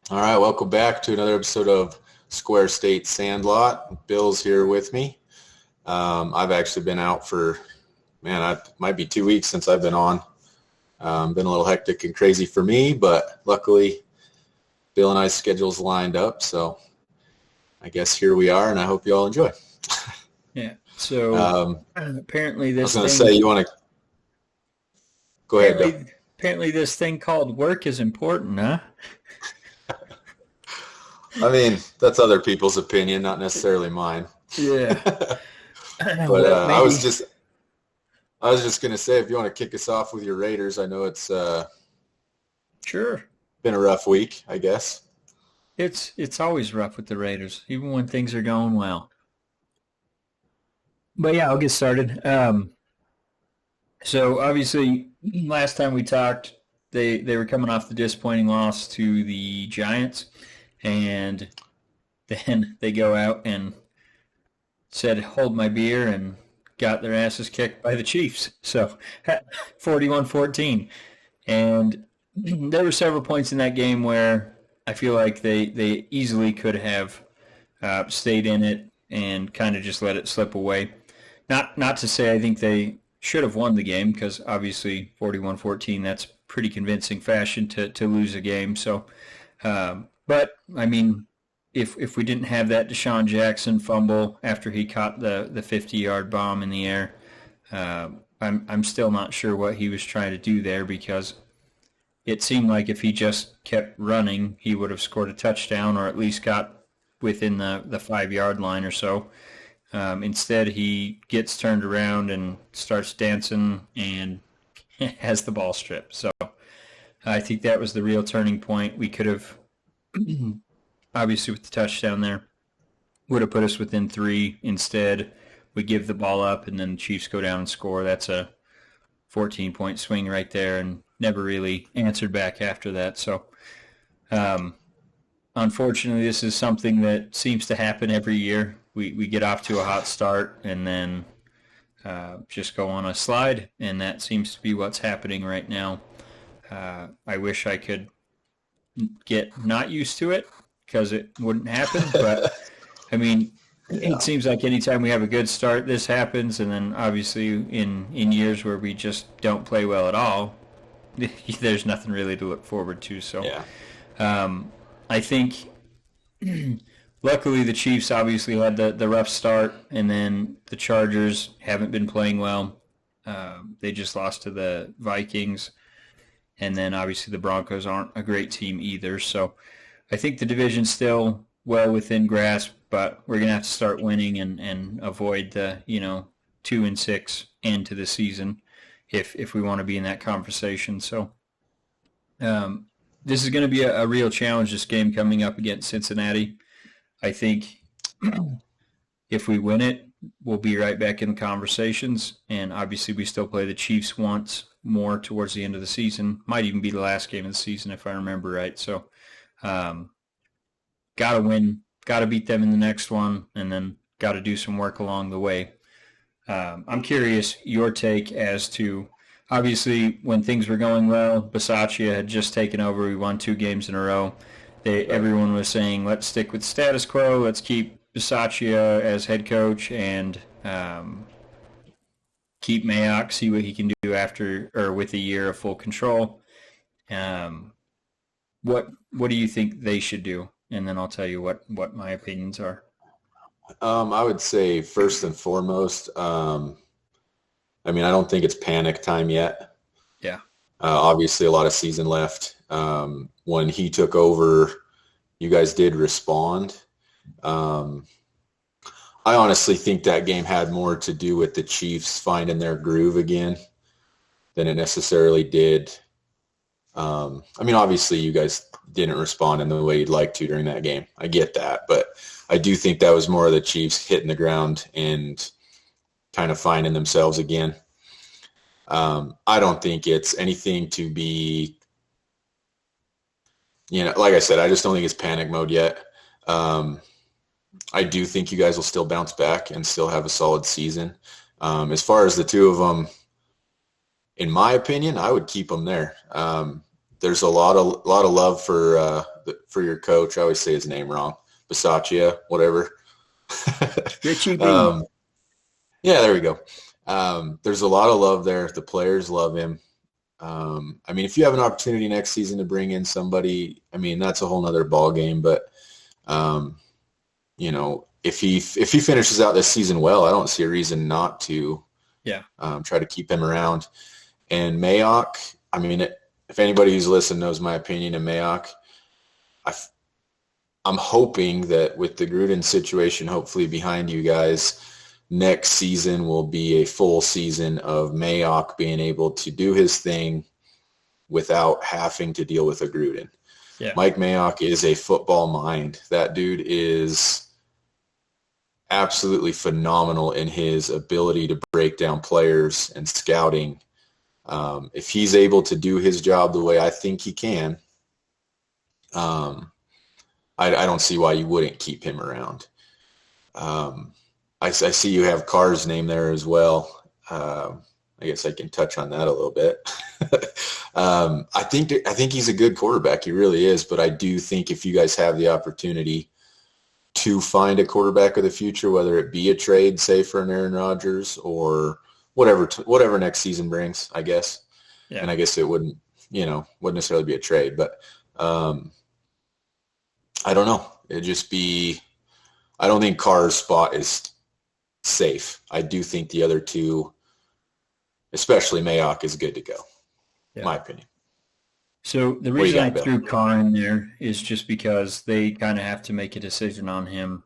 All right, welcome back to another episode of Square State Sandlot. Bill's here with me. I've actually been out for, it might be 2 weeks since I've been on. Been a little hectic and crazy for me, but luckily Bill and I's schedules lined up, so I guess here we are, and I hope you all enjoy. Yeah. So apparently I was this going to thing say, you want to go ahead, Bill. apparently this thing called work is important, huh? I mean, that's other people's opinion, not necessarily mine. Yeah. But Well, I was maybe. just going to say, if you want to kick us off with your Raiders, I know it's Sure. been a rough week, I guess. It's always rough with the Raiders, even when things are going well. But yeah, I'll get started. So obviously, last time we talked, they were coming off the disappointing loss to the Giants, and then they go out and said, "Hold my beer," and got their asses kicked by the Chiefs. So 41-14. And there were several points in that game where I feel like they easily could have stayed in it and kind of just let it slip away. Not to say I think they should have won the game, because obviously 41-14, that's pretty convincing fashion to lose a game. So, but I mean, if we didn't have that Deshaun Jackson fumble after he caught the 50-yard bomb in the air, I'm still not sure what he was trying to do there, because it seemed like if he just kept running, he would have scored a touchdown or at least got within the 5-yard line or so. Instead, he gets turned around and starts dancing and has the ball stripped. So I think that was the real turning point. We could have, obviously with the touchdown there, would have put us within 3. Instead, we give the ball up and then the Chiefs go down and score. That's a 14-point swing right there, and never really answered back after that. So unfortunately, this is something that seems to happen every year. We get off to a hot start and then just go on a slide, and that seems to be what's happening right now. I wish I could get not used to it, because it wouldn't happen, but I mean, it seems like anytime we have a good start, this happens, and then obviously in years where we just don't play well at all, there's nothing really to look forward to. So Yeah. I think luckily the Chiefs obviously had the rough start, and then the Chargers haven't been playing well. They just lost to the Vikings, and then obviously the Broncos aren't a great team either. So I think the division's still well within grasp, but we're going to have to start winning and avoid the 2-6 end to the season if we want to be in that conversation. So this is going to be a real challenge, this game coming up against Cincinnati. I think if we win it, we'll be right back in the conversations. And obviously we still play the Chiefs once more towards the end of the season. Might even be the last game of the season if I remember right. So got to win, got to beat them in the next one, and then got to do some work along the way. I'm curious your take as to, obviously when things were going well, Bisaccia had just taken over. We won 2 games in a row. Everyone was saying, let's stick with status quo. Let's keep Bisaccia as head coach and keep Mayock, see what he can do after or with a year of full control. What do you think they should do? And then I'll tell you what my opinions are. I would say first and foremost, I don't think it's panic time yet. Yeah. Obviously, a lot of season left. When he took over, you guys did respond. I honestly think that game had more to do with the Chiefs finding their groove again than it necessarily did. Obviously, you guys didn't respond in the way you'd like to during that game. I get that, but I do think that was more of the Chiefs hitting the ground and kind of finding themselves again. I don't think it's anything to be, like I said, I just don't think it's panic mode yet. I do think you guys will still bounce back and still have a solid season. As far as the two of them, in my opinion, I would keep them there. there's a lot of love for your coach. I always say his name wrong. Bisaccia, whatever. Richie B. Yeah, there we go. There's a lot of love there. The players love him. I mean, if you have an opportunity next season to bring in somebody, I mean, that's a whole nother ball game. But you know, if he finishes out this season well, I don't see a reason not to. Yeah. Try to keep him around. And Mayock, I mean, if anybody who's listened knows my opinion of Mayock, I'm hoping that with the Gruden situation hopefully behind you guys, next season will be a full season of Mayock being able to do his thing without having to deal with a Gruden. Yeah. Mike Mayock is a football mind. That dude is absolutely phenomenal in his ability to break down players and scouting. If he's able to do his job the way I think he can, I don't see why you wouldn't keep him around. I see you have Carr's name there as well. I guess I can touch on that a little bit. I think he's a good quarterback. He really is. But I do think if you guys have the opportunity to find a quarterback of the future, whether it be a trade, say for an Aaron Rodgers or whatever next season brings, I guess. Yeah. And I guess it wouldn't necessarily be a trade, but I don't know. It'd just be, I don't think Carr's spot is safe. I do think the other two, especially Mayock, is good to go. Yeah. My opinion. So the reason I threw Carr in there is just because they kind of have to make a decision on him.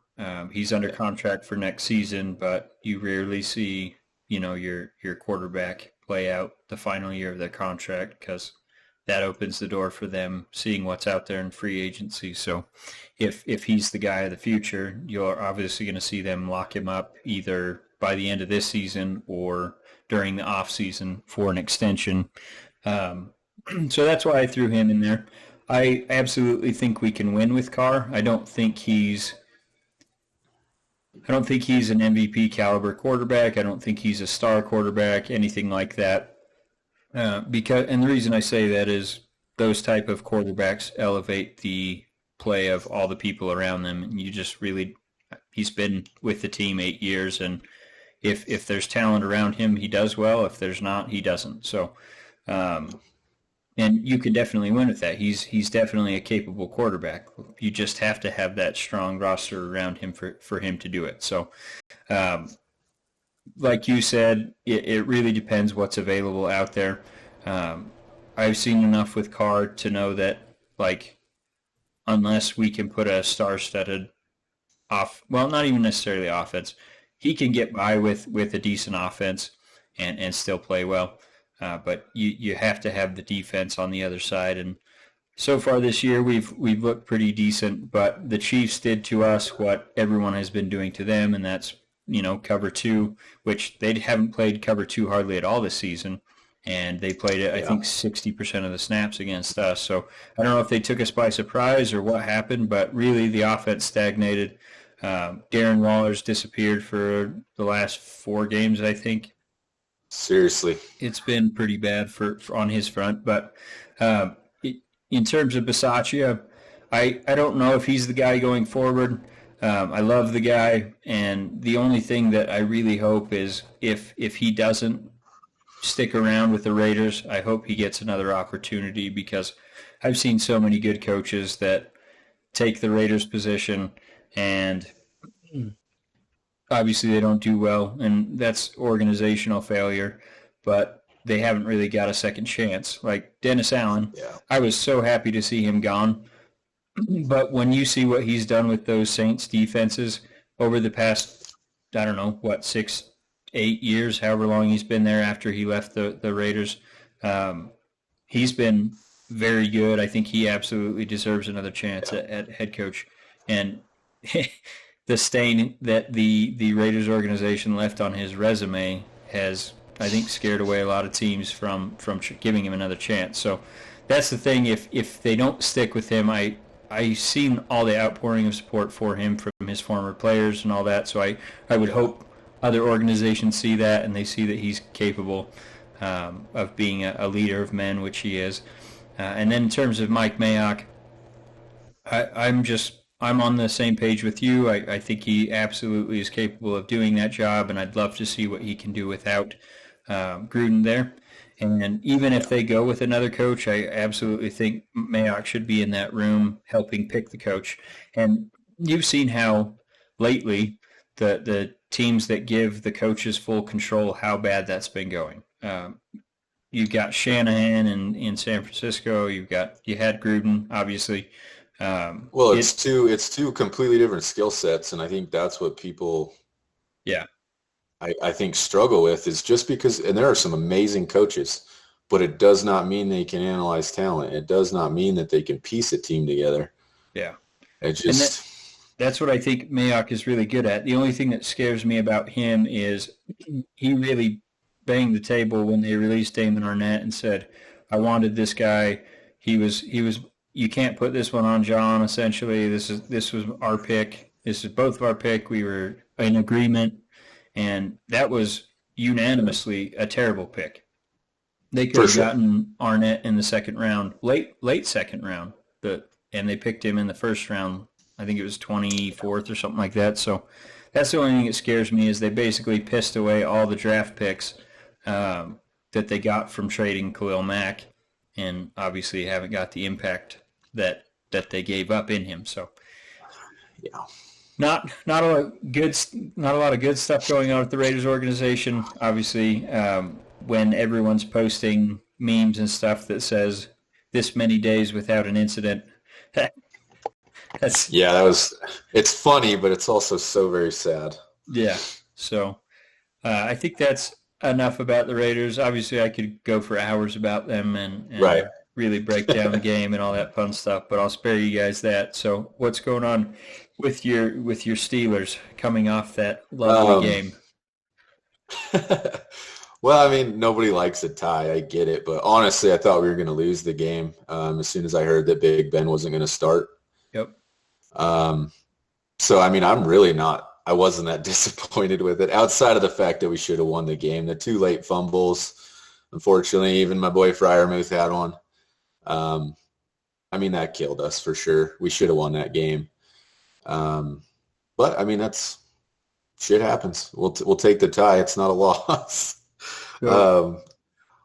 He's under contract for next season, but you rarely see, your quarterback play out the final year of their contract because that opens the door for them seeing what's out there in free agency. So if he's the guy of the future, you're obviously going to see them lock him up either by the end of this season or during the off season for an extension. So that's why I threw him in there. I absolutely think we can win with Carr. I don't think he's an MVP caliber quarterback. I don't think he's a star quarterback, anything like that. And the reason I say that is those type of quarterbacks elevate the play of all the people around them. And he's been with the team 8 years, and if there's talent around him, he does well. If there's not, he doesn't. So, and you can definitely win with that. He's definitely a capable quarterback. You just have to have that strong roster around him for him to do it. So, like you said, it really depends what's available out there. I've seen enough with Carr to know that, unless we can put a star-studded not even necessarily offense, he can get by with a decent offense and still play well. But you have to have the defense on the other side. And so far this year, we've looked pretty decent. But the Chiefs did to us what everyone has been doing to them, and that's cover two, which they haven't played cover two hardly at all this season. And they played it, I think, 60% of the snaps against us. So I don't know if they took us by surprise or what happened, but really the offense stagnated. Darren Waller's disappeared for the last 4 games, I think. Seriously. It's been pretty bad for on his front. But in terms of Bisaccia, I don't know if he's the guy going forward. I love the guy, and the only thing that I really hope is if he doesn't stick around with the Raiders, I hope he gets another opportunity, because I've seen so many good coaches that take the Raiders position and obviously they don't do well, and that's organizational failure, but they haven't really got a second chance. Like Dennis Allen, I was so happy to see him gone, but when you see what he's done with those Saints defenses over the past, 6-8 years, however long he's been there after he left the Raiders, he's been very good. I think he absolutely deserves another chance at head coach. And the stain that the Raiders organization left on his resume has, I think, scared away a lot of teams from giving him another chance. So that's the thing. If they don't stick with him, I've seen all the outpouring of support for him from his former players and all that. So I would hope other organizations see that, and they see that he's capable of being a leader of men, which he is. And then in terms of Mike Mayock, I'm on the same page with you. I think he absolutely is capable of doing that job, and I'd love to see what he can do without Gruden there. And even if they go with another coach, I absolutely think Mayock should be in that room helping pick the coach. And you've seen how lately the teams that give the coaches full control, how bad that's been going. You've got Shanahan in San Francisco. You had Gruden, obviously. Well, it's two completely different skill sets, and I think that's what people, yeah, I think struggle with is just because, and there are some amazing coaches, but it does not mean they can analyze talent. It does not mean that they can piece a team together. Yeah, it just that's what I think Mayock is really good at. The only thing that scares me about him is he really banged the table when they released Damon Arnett and said, "I wanted this guy. He was. You can't put this one on John. Essentially, this was our pick. This is both of our pick. We were in agreement." And that was unanimously a terrible pick. They could have gotten Arnett in the second round, late second round, and they picked him in the first round. I think it was 24th or something like that. So that's the only thing that scares me is they basically pissed away all the draft picks that they got from trading Khalil Mack, and obviously haven't got the impact that they gave up in him. So yeah. Not a lot of good stuff going on with the Raiders organization. Obviously, when everyone's posting memes and stuff that says this many days without an incident, it's funny, but it's also so very sad. Yeah. So I think that's enough about the Raiders. Obviously, I could go for hours about them and right. really break down the game and all that fun stuff, but I'll spare you guys that. So what's going on with your Steelers coming off that lovely game? Well, I mean, nobody likes a tie. I get it. But honestly, I thought we were going to lose the game as soon as I heard that Big Ben wasn't going to start. Yep. So, I mean, I wasn't that disappointed with it outside of the fact that we should have won the game. The 2 late fumbles, unfortunately, even my boy Freiermuth had one. I mean, that killed us for sure. We should have won that game. But I mean, that's shit happens. We'll take the tie. It's not a loss. Sure.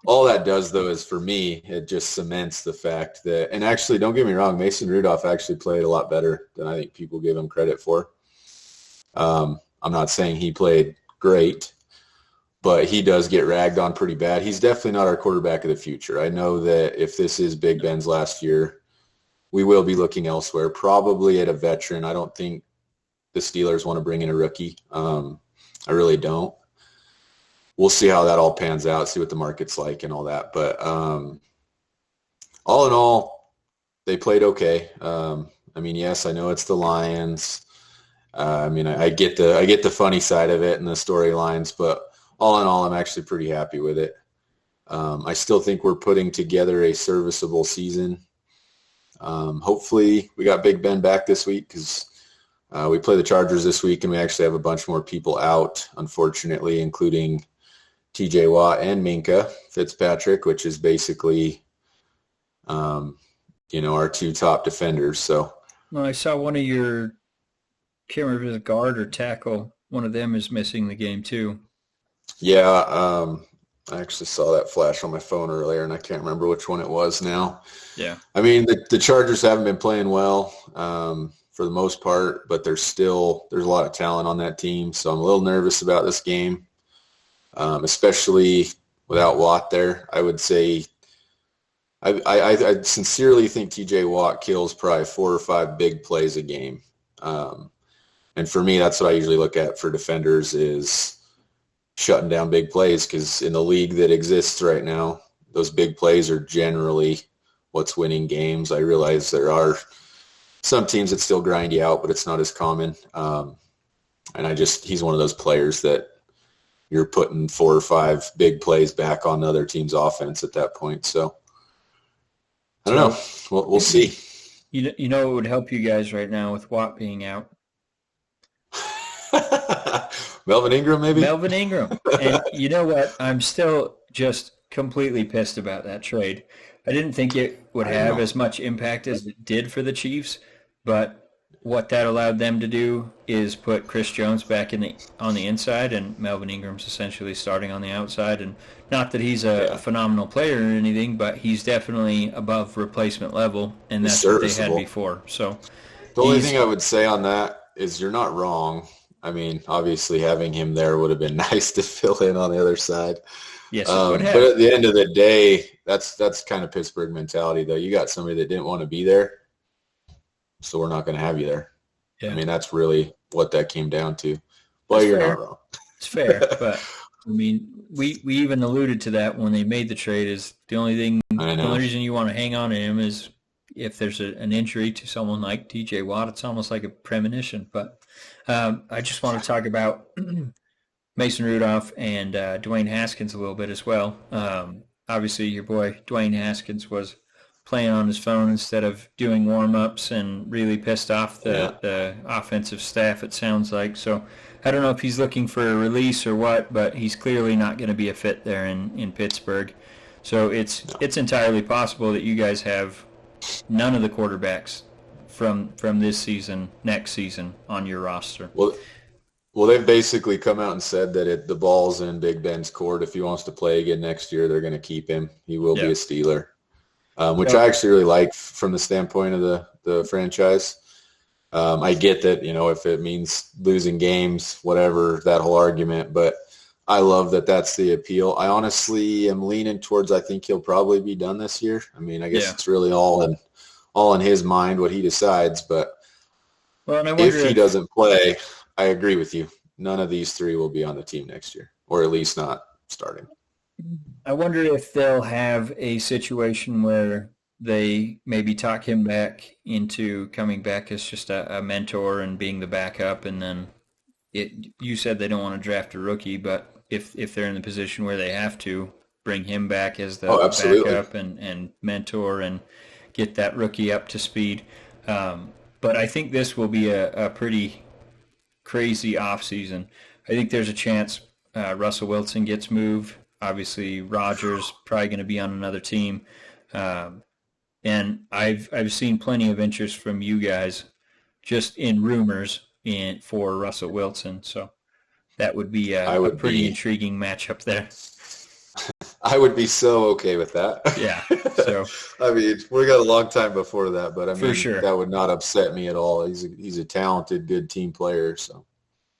All that does though is for me, it just cements the fact that, and actually don't get me wrong, Mason Rudolph actually played a lot better than I think people give him credit for. I'm not saying he played great, but he does get ragged on pretty bad. He's definitely not our quarterback of the future. I know that if this is Big Ben's last year, we will be looking elsewhere, probably at a veteran. I don't think the Steelers want to bring in a rookie. I really don't. We'll see how that all pans out, see what the market's like and all that. But all in all, they played okay. I mean, yes, I know it's the Lions. I mean, I get the funny side of it and the storylines, but all in all, I'm actually pretty happy with it. I still think we're putting together a serviceable season. Hopefully we got Big Ben back this week because we play the Chargers this week and we actually have a bunch more people out, unfortunately, including TJ Watt and Minka Fitzpatrick, which is basically, our 2 top defenders. So well, I saw one of your, can't remember if it was a guard or tackle. One of them is missing the game too. Yeah, I actually saw that flash on my phone earlier, and I can't remember which one it was now. Yeah. I mean, the Chargers haven't been playing well for the most part, but there's a lot of talent on that team, so I'm a little nervous about this game, especially without Watt there. I would say I sincerely think TJ Watt kills probably 4 or 5 big plays a game. And for me, that's what I usually look at for defenders is shutting down big plays, because in the league that exists right now, those big plays are generally what's winning games. I realize there are some teams that still grind you out, but it's not as common. And he's one of those players that you're putting 4 or 5 big plays back on the other team's offense at that point. So I don't know. We'll see. You know what would help you guys right now with Watt being out? Melvin Ingram, maybe? Melvin Ingram. And you know what? I'm still just completely pissed about that trade. I didn't think it would I don't have know. as much impact as it did for the Chiefs, but what that allowed them to do is put Chris Jones back on the inside and Melvin Ingram's essentially starting on the outside. And not that he's a Yeah, phenomenal player or anything, but he's definitely above replacement level, and he's that's what they had serviceable. before. So The only thing he's I would say on that is you're not wrong. I mean, obviously having him there would have been nice to fill in on the other side. yes, it would But have. at the end of the day, that's kind of Pittsburgh mentality, though. You got somebody that didn't want to be there, so we're not going to have you there. I Yeah, mean, that's really what that came down to. But that's you're not fair. wrong. It's fair, but I mean, we even alluded to that when they made the trade. Is I the only know. reason you want to hang on to him is if there's an injury to someone like T.J. Watt. It's almost like a premonition. But I just want to talk about Mason Rudolph and Dwayne Haskins a little bit as well. Obviously, your boy Dwayne Haskins was playing on his phone instead of doing warm-ups and really pissed off Yeah. the offensive staff, it sounds like. So I don't know if he's looking for a release or what, but he's clearly not going to be a fit there in Pittsburgh. So it's entirely possible that you guys have none of the quarterbacks from this season, next season, on your roster. Well, they've basically come out and said that the ball's in Big Ben's court. If he wants to play again next year, they're going to keep him. He will be Yeah. a Steeler, which Yep. I actually really like from the standpoint of the franchise. I get that, if it means losing games, whatever, that whole argument, but I love that that's the appeal. I honestly am leaning towards I think he'll probably be done this year. I mean, I guess Yeah. it's really all in his mind what he decides, but Well, and I wonder if he if doesn't play, I agree with you. None of these three will be on the team next year, or at least not starting. they'll have a situation where they maybe talk him back into coming back as just a mentor and being the backup, and then you said they don't want to draft a rookie, but if they're in the position where they have to bring him back as Oh, the absolutely. backup and mentor and get that rookie up to speed. But I think this will be a pretty crazy offseason. I think there's a chance Russell Wilson gets moved. Obviously, Rodgers probably going to be on another team. Um, and I've seen plenty of interest from you guys just in rumors for Russell Wilson. So that would be I a would pretty be intriguing matchup there. I would be so okay with that. Yeah. So I mean, we got a long time before that, but I for mean, sure. that would not upset me at all. He's a talented, good team player. So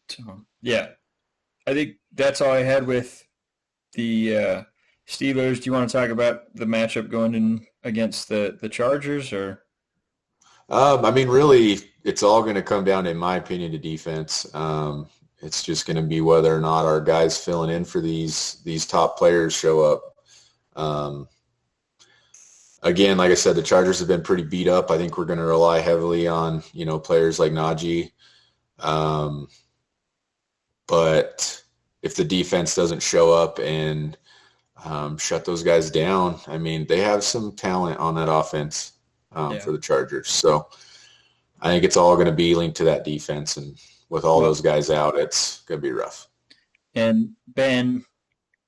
So yeah, I think that's all I had with the Steelers. Do you want to talk about the matchup going in against the Chargers or? I mean, really, it's all going to come down, in my opinion, to defense. It's just going to be whether or not our guys filling in for these top players show up. Again, like I said, the Chargers have been pretty beat up. I think we're going to rely heavily on players like Najee. But if the defense doesn't show up and shut those guys down, I mean, they have some talent on that offense for the Chargers. So I think it's all going to be linked to that defense, and with all those guys out, it's going to be rough. And Ben,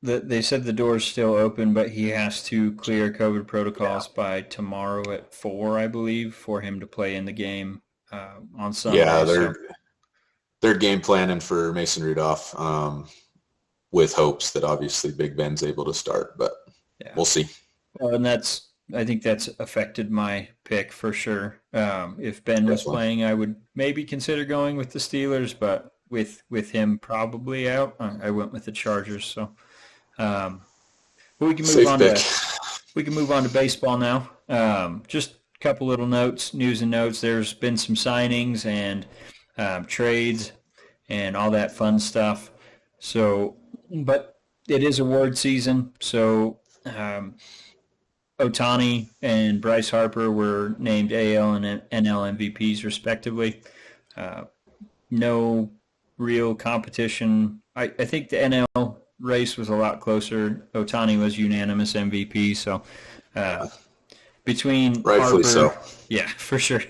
they said the door's still open, but he has to clear COVID protocols by tomorrow at 4, I believe, for him to play in the game on Sunday. Yeah, they're game planning for Mason Rudolph with hopes that obviously Big Ben's able to start, but we'll see. Well, and I think that's affected my pick for sure. If Ben was playing, I would maybe consider going with the Steelers, but with him probably out, I went with the Chargers. So, but we can move on to baseball now. Just a couple little news and notes. There's been some signings and trades and all that fun stuff. So, but it is award season, so. Ohtani and Bryce Harper were named AL and NL MVPs respectively. No real competition. I think the NL race was a lot closer. Ohtani was unanimous MVP, so between rightfully Harper, so. Yeah, for sure.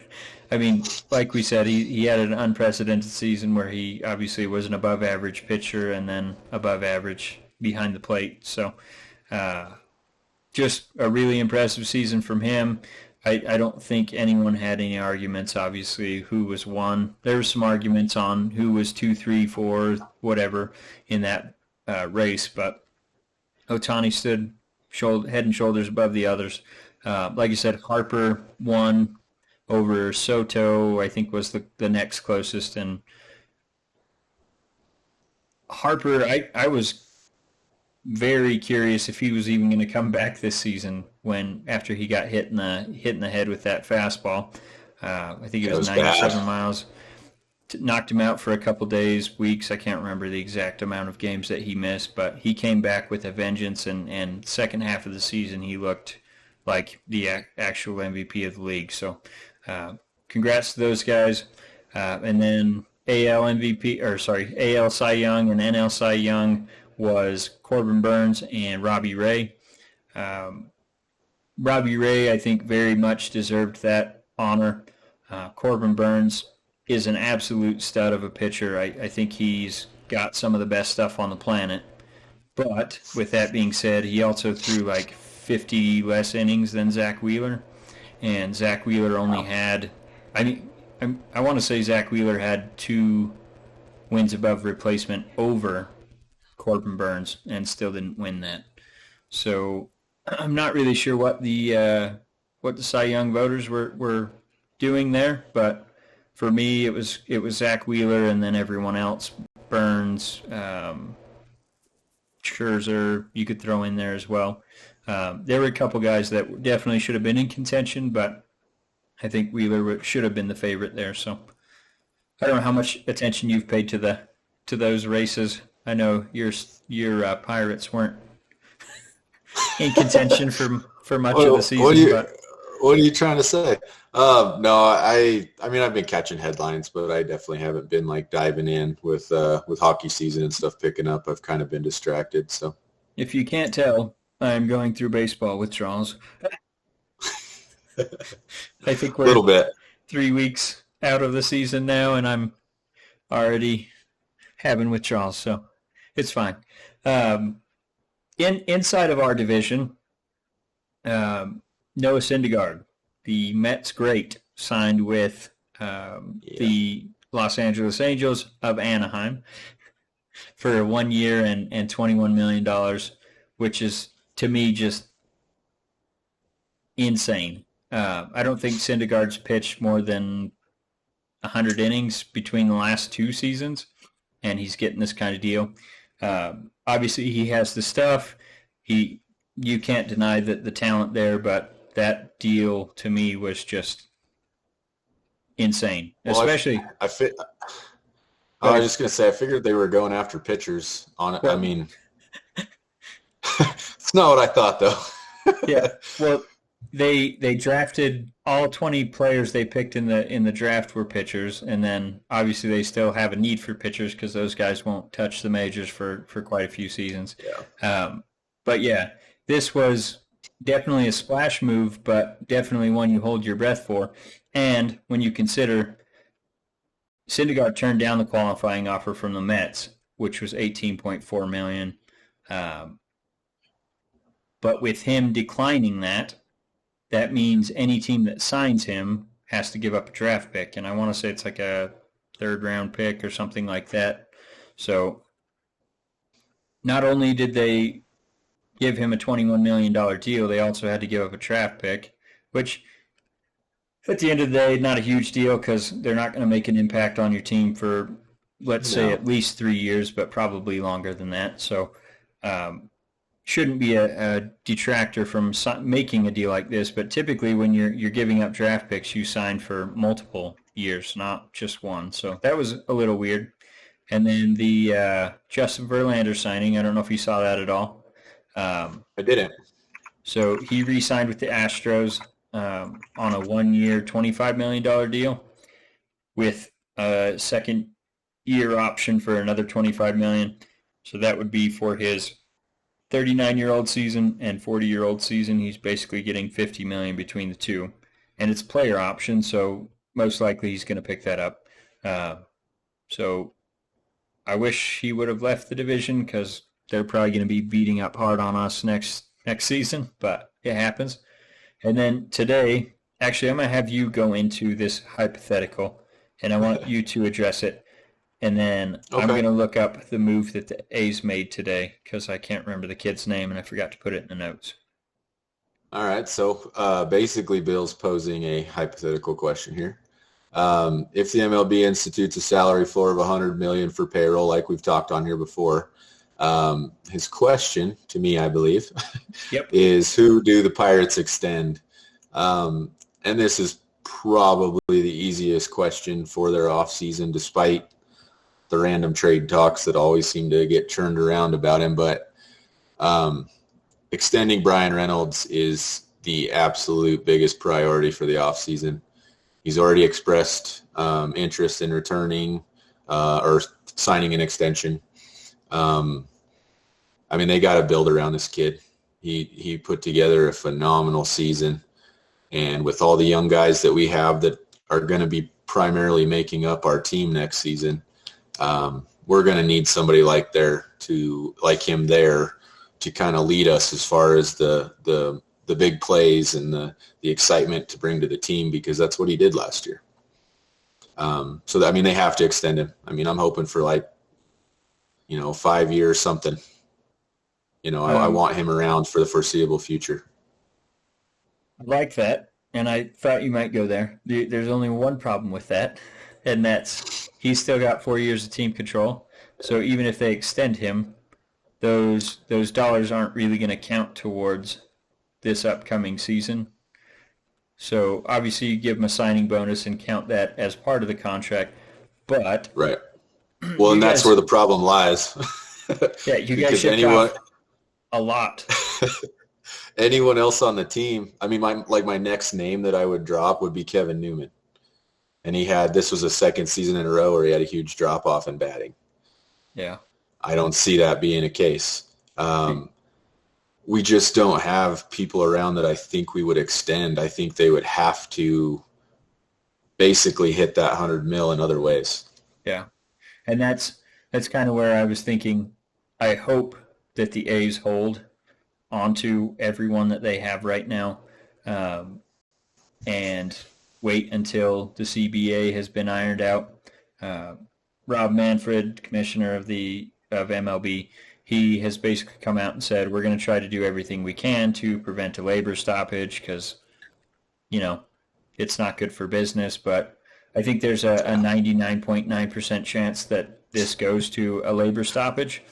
I mean, like we said, he had an unprecedented season where he obviously was an above-average pitcher and then above average behind the plate. So just a really impressive season from him. I don't think anyone had any arguments, obviously, who was one. There were some arguments on who was 2, 3, 4, whatever in that race, but Ohtani stood head and shoulders above the others. Like you said, Harper won over Soto, I think was the next closest. And Harper, I was very curious if he was even going to come back this season after he got hit in the head with that fastball. I think it was 97 miles. Knocked him out for a couple days, weeks. I can't remember the exact amount of games that he missed, but he came back with a vengeance, and second half of the season he looked like the actual MVP of the league. So congrats to those guys. And then AL Cy Young and NL Cy Young was Corbin Burnes and Robbie Ray. Robbie Ray, I think, very much deserved that honor. Corbin Burnes is an absolute stud of a pitcher. I think he's got some of the best stuff on the planet. But with that being said, he also threw like 50 less innings than Zach Wheeler. And Zach Wheeler only had, I want to say Zach Wheeler had 2 wins above replacement over Corbin Burnes and still didn't win that. So I'm not really sure what the Cy Young voters were doing there, but for me, it was Zach Wheeler and then everyone else. Burnes, Scherzer, you could throw in there as well. There were a couple guys that definitely should have been in contention, but I think Wheeler should have been the favorite there. So I don't know how much attention you've paid to those races. I know your Pirates weren't in contention for much of the season. What are you trying to say? No, I've been catching headlines, but I definitely haven't been like diving in with hockey season and stuff picking up. I've kind of been distracted. So if you can't tell, I'm going through baseball withdrawals. I think we're a little bit 3 weeks out of the season now, and I'm already having withdrawals, so it's fine. Inside of our division, Noah Syndergarrd, the Mets great, signed with the Los Angeles Angels of Anaheim for 1 year and $21 million, which is, to me, just insane. I don't think Syndergaard's pitched more than 100 innings between the last 2 seasons, and he's getting this kind of deal. Obviously, he has the stuff. You can't deny the talent there, but that deal to me was just insane. Especially, I was just gonna say, I figured they were going after pitchers on it. Well, I mean, it's not what I thought, though. Yeah. Well, they drafted all 20 players they picked in the draft were pitchers, and then obviously they still have a need for pitchers because those guys won't touch the majors for quite a few seasons. Yeah. But yeah, this was definitely a splash move, but definitely one you hold your breath for. And when you consider Syndergaard turned down the qualifying offer from the Mets, which was $18.4 million. But with him declining that means any team that signs him has to give up a draft pick. And I want to say it's like a 3rd-round pick or something like that. So not only did they give him a $21 million deal, they also had to give up a draft pick, which at the end of the day, not a huge deal because they're not going to make an impact on your team for, let's say, at least 3 years, but probably longer than that. So shouldn't be a detractor from making a deal like this, but typically when you're giving up draft picks, you sign for multiple years, not just one. So that was a little weird. And then the Justin Verlander signing, I don't know if you saw that at all. I didn't. So he re-signed with the Astros on a 1-year, $25 million deal with a second-year option for another $25 million. So that would be for his 39-year-old season and 40-year-old season. He's basically getting $50 million between the two. And it's player option, so most likely he's going to pick that up. So I wish he would have left the division because they're probably going to be beating up hard on us next next season, but it happens. And then today, actually, I'm going to have you go into this hypothetical, and I want you to address it. And then I'm Okay. going to look up the move that the A's made today because I can't remember the kid's name, and I forgot to put it in the notes. All right. So basically, Bill's posing a hypothetical question here. If the MLB institutes a salary floor of $100 million for payroll, like we've talked on here before, his question to me, I believe, Yep. is who do the Pirates extend? And this is probably the easiest question for their offseason, despite the random trade talks that always seem to get churned around about him. But extending Brian Reynolds is the absolute biggest priority for the offseason. He's already expressed interest in returning or signing an extension. I mean, they got to build around this kid. He put together a phenomenal season. And with all the young guys that we have that are going to be primarily making up our team next season, we're going to need somebody like him there to kind of lead us as far as the big plays and the excitement to bring to the team, because that's what he did last year. So that, I mean, they have to extend him. I mean, I'm hoping for 5 years something. I want him around for the foreseeable future. I like that, and I thought you might go there. There's only one problem with that, and that's he's still got 4 years of team control. So even if they extend him, those dollars aren't really going to count towards this upcoming season. So obviously you give him a signing bonus and count that as part of the contract. But right. Well, and that's where the problem lies. Yeah, you guys shipped off a lot. Anyone else on the team, I mean, my next name that I would drop would be Kevin Newman. And this was a second season in a row where he had a huge drop-off in batting. Yeah. I don't see that being a case. We just don't have people around that I think we would extend. I think they would have to basically hit that 100 mil in other ways. Yeah. And that's kind of where I was thinking. I hope that the A's hold onto everyone that they have right now, and wait until the CBA has been ironed out. Rob Manfred, commissioner of MLB, he has basically come out and said, we're going to try to do everything we can to prevent a labor stoppage because, it's not good for business. But I think there's a 99.9% chance that this goes to a labor stoppage.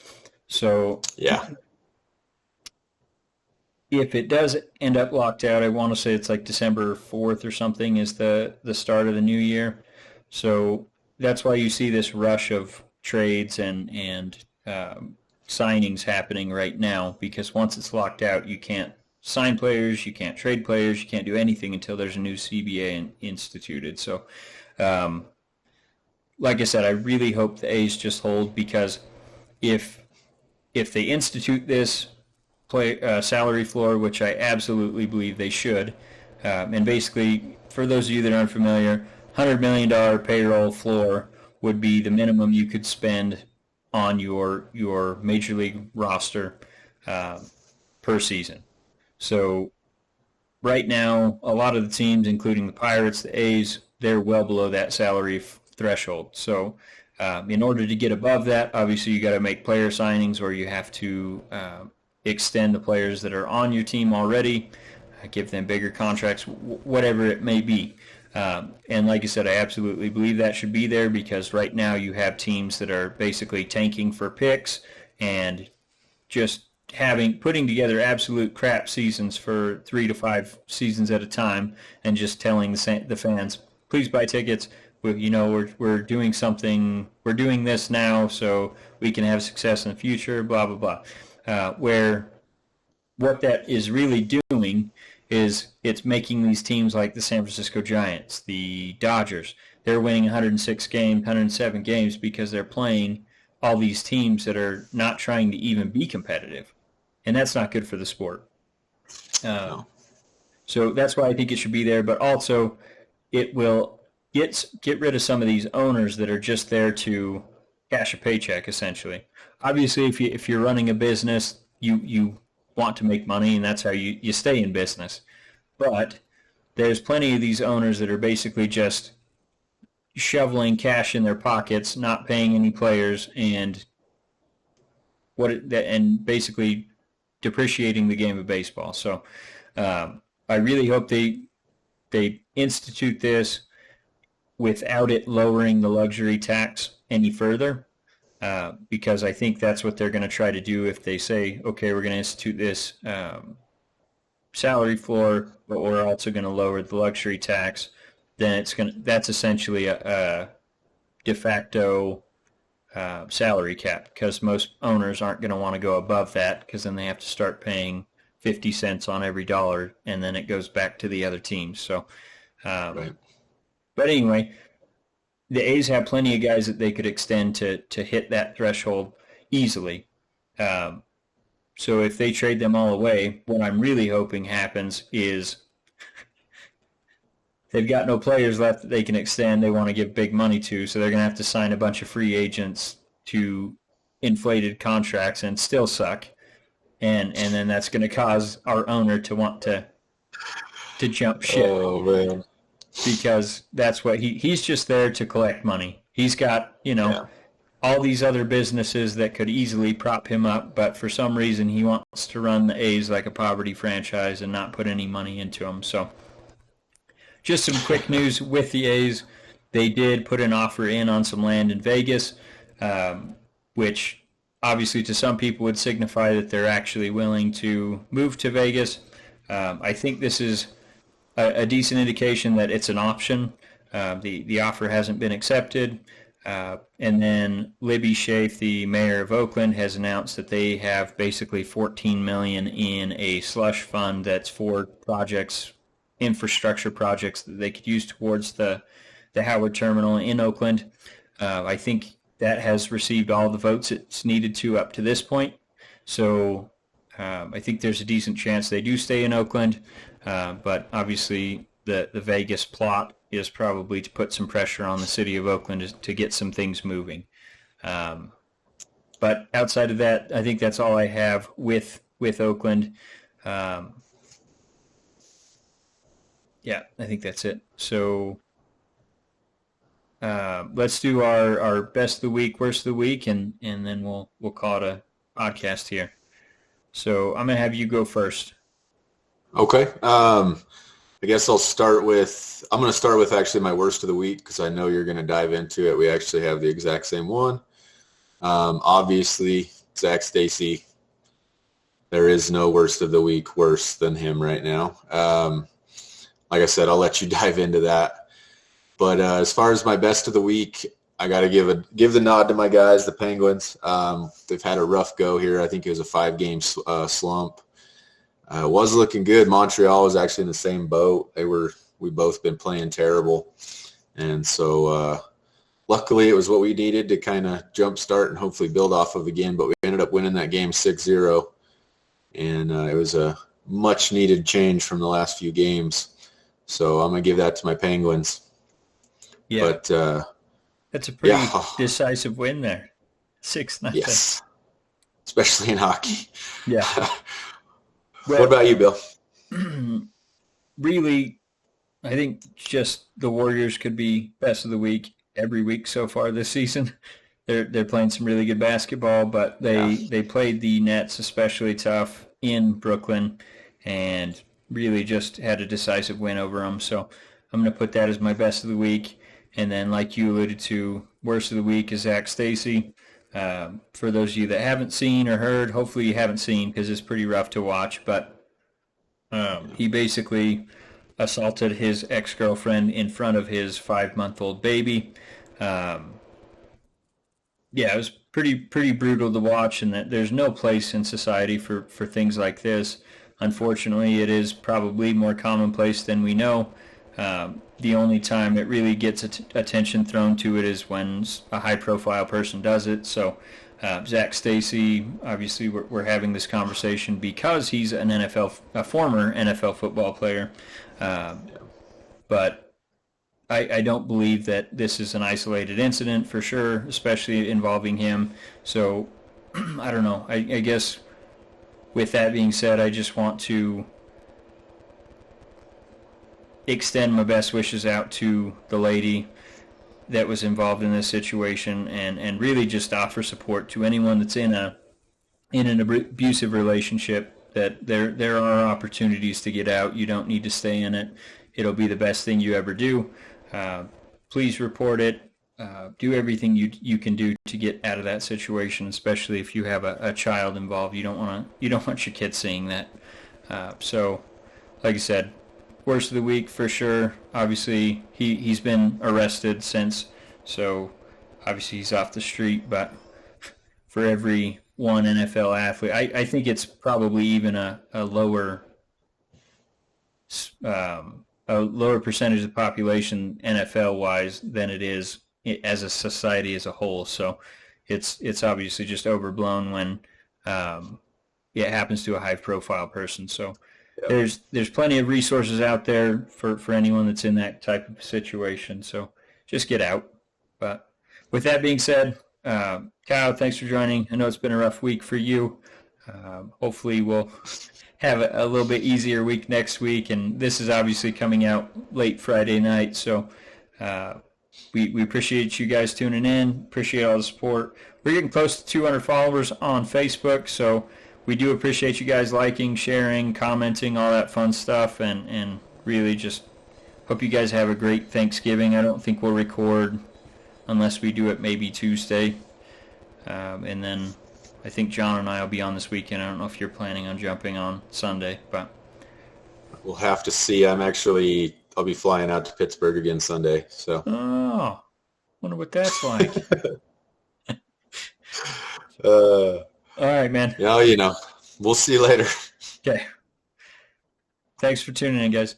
So yeah, if it does end up locked out, I want to say it's like December 4th or something is the start of the new year. So that's why you see this rush of trades and signings happening right now, because once it's locked out, you can't sign players, you can't trade players, you can't do anything until there's a new CBA instituted. So, like I said, I really hope the A's just hold, because if they institute this salary floor, which I absolutely believe they should, and basically, for those of you that aren't familiar, $100 million payroll floor would be the minimum you could spend on your major league roster per season. So right now, a lot of the teams, including the Pirates, the A's, they're well below that salary threshold. So in order to get above that, obviously you got to make player signings, or you have to extend the players that are on your team already, give them bigger contracts, whatever it may be. And like I said, I absolutely believe that should be there, because right now you have teams that are basically tanking for picks and just putting together absolute crap seasons for 3 to 5 seasons at a time, and just telling the fans, please buy tickets. We're doing something. We're doing this now so we can have success in the future. Blah blah blah. Where what that is really doing is it's making these teams like the San Francisco Giants, the Dodgers, they're winning 106 games, 107 games because they're playing all these teams that are not trying to even be competitive. And that's not good for the sport. No. So that's why I think it should be there. But also, it will get rid of some of these owners that are just there to cash a paycheck, essentially. Obviously, if you're running a business, you want to make money, and that's how you stay in business. But there's plenty of these owners that are basically just shoveling cash in their pockets, not paying any players, and basically depreciating the game of baseball. So I really hope they institute this without it lowering the luxury tax any further, because I think that's what they're going to try to do if they say, okay, we're going to institute this salary floor, but we're also going to lower the luxury tax. Then that's essentially a de facto salary cap, because most owners aren't going to want to go above that, because then they have to start paying 50 cents on every dollar, and then it goes back to the other teams. So, Right. But anyway, the A's have plenty of guys that they could extend to hit that threshold easily. So if they trade them all away, what I'm really hoping happens is they've got no players left that they can extend. They want to give big money to, so they're going to have to sign a bunch of free agents to inflated contracts and still suck. And then that's going to cause our owner to want to jump ship. Oh, man. Because that's what he's just there to collect money. He's got, all these other businesses that could easily prop him up, but for some reason he wants to run the A's like a poverty franchise and not put any money into them. So just some quick news with the A's. They did put an offer in on some land in Vegas, which obviously to some people would signify that they're actually willing to move to Vegas. I think this is a decent indication that it's an option. The offer hasn't been accepted. And then Libby Schaaf, the mayor of Oakland, has announced that they have basically $14 million in a slush fund that's for projects, infrastructure projects that they could use towards the Howard Terminal in Oakland. I think that has received all the votes it's needed to up to this point. So I think there's a decent chance they do stay in Oakland. But obviously the Vegas plot is probably to put some pressure on the city of Oakland to get some things moving. But outside of that, I think that's all I have with Oakland. Yeah, I think that's it. So let's do our best of the week, worst of the week, and then we'll call it a podcast here. So I'm going to have you go first. Okay. I guess I'm going to start with actually my worst of the week, because I know you're going to dive into it. We actually have the exact same one. Obviously, Zach Stacy, there is no worst of the week worse than him right now. Like I said, I'll let you dive into that. But as far as my best of the week, I got to give the nod to my guys, the Penguins. They've had a rough go here. I think it was a 5-game slump. Was looking good. Montreal was actually in the same boat. We both been playing terrible. And so luckily it was what we needed to kind of jumpstart and hopefully build off of again. But we ended up winning that game 6-0. And it was a much needed change from the last few games. So I'm going to give that to my Penguins. Yeah. But that's a pretty decisive win there. 6-0. Yes. Especially in hockey. Yeah. Well, what about you, Bill? Really, I think just the Warriors could be best of the week every week so far this season. They're playing some really good basketball, but they played the Nets especially tough in Brooklyn and really just had a decisive win over them. So I'm going to put that as my best of the week. And then, like you alluded to, worst of the week is Zach Stacy. For those of you that haven't seen or heard, hopefully you haven't seen because it's pretty rough to watch, but he basically assaulted his ex-girlfriend in front of his 5-month-old baby. Yeah, it was pretty brutal to watch, and that there's no place in society for things like this. Unfortunately, it is probably more commonplace than we know. The only time it really gets attention thrown to it is when a high-profile person does it. So Zach Stacy, obviously we're having this conversation because he's a former NFL football player. But I don't believe that this is an isolated incident for sure, especially involving him. So I don't know. I guess with that being said, I just want to extend my best wishes out to the lady that was involved in this situation, and really just offer support to anyone that's in an abusive relationship, that there are opportunities to get out. You don't need to stay in it. It'll be the best thing you ever do. Please report it. Do everything you can do to get out of that situation, especially if you have a child involved. You don't want your kid seeing that. So, like I said, worst of the week for sure. Obviously, he's been arrested since, so obviously he's off the street. But for every one NFL athlete, I think it's probably even a lower percentage of the population NFL wise than it is as a society as a whole. So it's obviously just overblown when it happens to a high profile person. So there's plenty of resources out there for anyone that's in that type of situation. So just get out. But with that being said, Kyle, thanks for joining. I know it's been a rough week for you. Hopefully we'll have a little bit easier week next week. And this is obviously coming out late Friday night. So we appreciate you guys tuning in. Appreciate all the support. We're getting close to 200 followers on Facebook. So we do appreciate you guys liking, sharing, commenting, all that fun stuff. And really just hope you guys have a great Thanksgiving. I don't think we'll record unless we do it maybe Tuesday. And then I think John and I will be on this weekend. I don't know if you're planning on jumping on Sunday, but we'll have to see. I'll be flying out to Pittsburgh again Sunday. So. Oh, wonder what that's like. All right, man. Yeah, we'll see you later. Okay. Thanks for tuning in, guys.